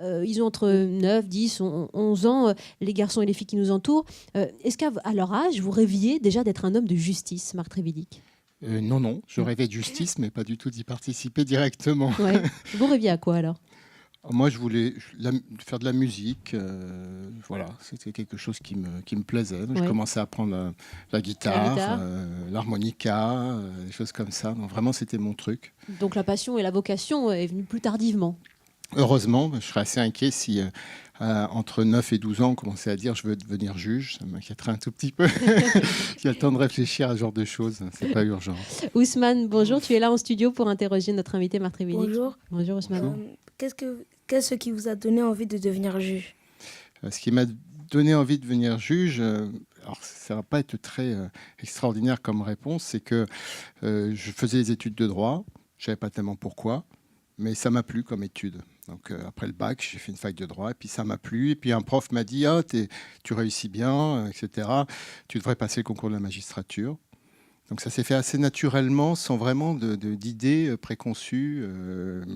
Ils ont entre 9, 10, 11 ans, les garçons et les filles qui nous entourent. Est-ce qu'à leur âge, vous rêviez déjà d'être un homme de justice, Marc Trévidic? Non, non, je rêvais de justice, mais pas du tout d'y participer directement. Ouais. Vous rêviez à quoi alors? Moi, je voulais faire de la musique. Voilà, c'était quelque chose qui me plaisait. Donc, je Ouais. commençais à apprendre la La guitare, guitare. l'harmonica, des choses comme ça. Donc, vraiment, c'était mon truc. Donc la passion et la vocation est venue plus tardivement. Heureusement, je serais assez inquiet si entre 9 et 12 ans, on commençait à dire je veux devenir juge. Ça m'inquiéterait un tout petit peu. Il y a le temps de réfléchir à ce genre de choses. C'est pas urgent. Ousmane, bonjour, tu es là en studio pour interroger notre invité Marc Trévidic. Bonjour. Bonjour Ousmane. Bonjour. Qu'est-ce qui vous a donné envie de devenir juge? Ce qui m'a donné envie de devenir juge, alors ça va pas être très extraordinaire comme réponse, c'est que je faisais des études de droit. Je savais pas tellement pourquoi, mais ça m'a plu comme étude. Donc après le bac, j'ai fait une fac de droit et puis ça m'a plu. Et puis un prof m'a dit tu réussis bien, etc. Tu devrais passer le concours de la magistrature. Donc ça s'est fait assez naturellement, sans vraiment d'idées préconçues.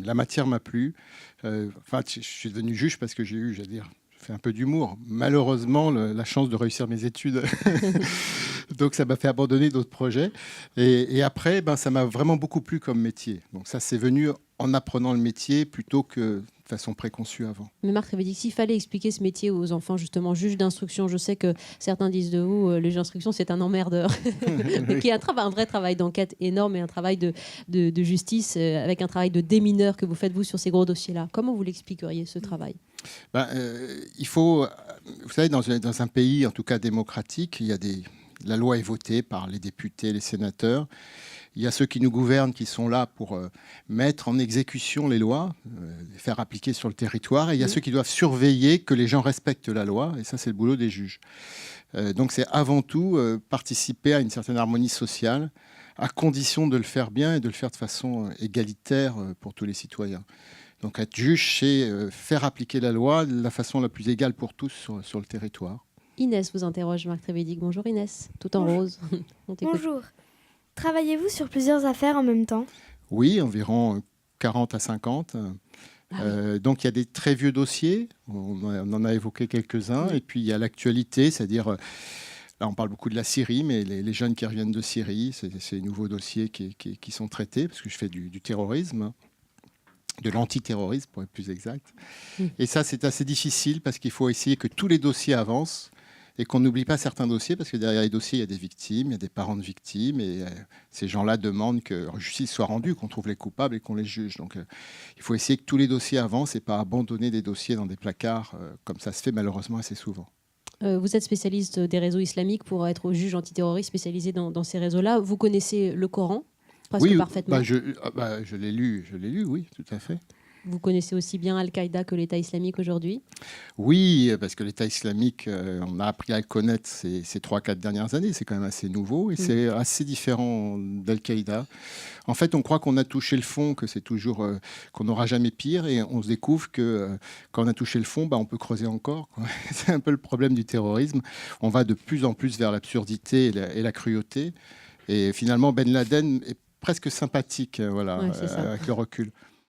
La matière m'a plu. Enfin, je suis devenu juge parce que j'ai fait un peu d'humour. Malheureusement, la chance de réussir mes études. Donc ça m'a fait abandonner d'autres projets. Et après, ça m'a vraiment beaucoup plu comme métier. Donc ça, c'est venu en apprenant le métier plutôt que de façon préconçue avant. Mais Marc Trévidic, s'il fallait expliquer ce métier aux enfants, justement, juge d'instruction, je sais que certains disent de vous, le juge d'instruction, c'est un emmerdeur, mais qui est un vrai travail d'enquête énorme et un travail de justice, avec un travail de démineur que vous faites, vous, sur ces gros dossiers-là. Comment vous l'expliqueriez, ce travail? Il faut, vous savez, dans un pays, en tout cas démocratique, la loi est votée par les députés, les sénateurs. Il y a ceux qui nous gouvernent qui sont là pour mettre en exécution les lois, les faire appliquer sur le territoire. Et il y a ceux qui doivent surveiller que les gens respectent la loi. Et ça, c'est le boulot des juges. Donc c'est avant tout participer à une certaine harmonie sociale, à condition de le faire bien et de le faire de façon égalitaire pour tous les citoyens. Donc être juge, c'est faire appliquer la loi de la façon la plus égale pour tous sur le territoire. Inès vous interroge, Marc Trévidic. Bonjour Inès, tout en rose. On t'écoute. Bonjour. Travaillez-vous sur plusieurs affaires en même temps? Oui, environ 40 à 50. Donc il y a des très vieux dossiers, on en a évoqué quelques-uns, et puis il y a l'actualité, c'est-à-dire, là on parle beaucoup de la Syrie, mais les jeunes qui reviennent de Syrie, c'est les nouveaux dossiers qui sont traités, parce que je fais du terrorisme, de l'antiterrorisme pour être plus exact. Et ça c'est assez difficile, parce qu'il faut essayer que tous les dossiers avancent, et qu'on n'oublie pas certains dossiers, parce que derrière les dossiers, il y a des victimes, il y a des parents de victimes, et ces gens-là demandent que justice soit rendue, qu'on trouve les coupables et qu'on les juge. Donc il faut essayer que tous les dossiers avancent et pas abandonner des dossiers dans des placards, comme ça se fait malheureusement assez souvent. Vous êtes spécialiste des réseaux islamiques pour être juge antiterroriste spécialisé dans ces réseaux-là. Vous connaissez le Coran presque Oui, parfaitement. Je l'ai lu, oui, tout à fait. Vous connaissez aussi bien Al-Qaïda que l'État islamique aujourd'hui? Oui, parce que l'État islamique, on a appris à le connaître ces 3-4 dernières années. C'est quand même assez nouveau et c'est assez différent d'Al-Qaïda. En fait, on croit qu'on a touché le fond, que c'est toujours qu'on n'aura jamais pire, et on se découvre que quand on a touché le fond, on peut creuser encore, quoi. C'est un peu le problème du terrorisme. On va de plus en plus vers l'absurdité et la cruauté. Et finalement, Ben Laden est presque sympathique, voilà, Ouais, c'est ça. avec le recul.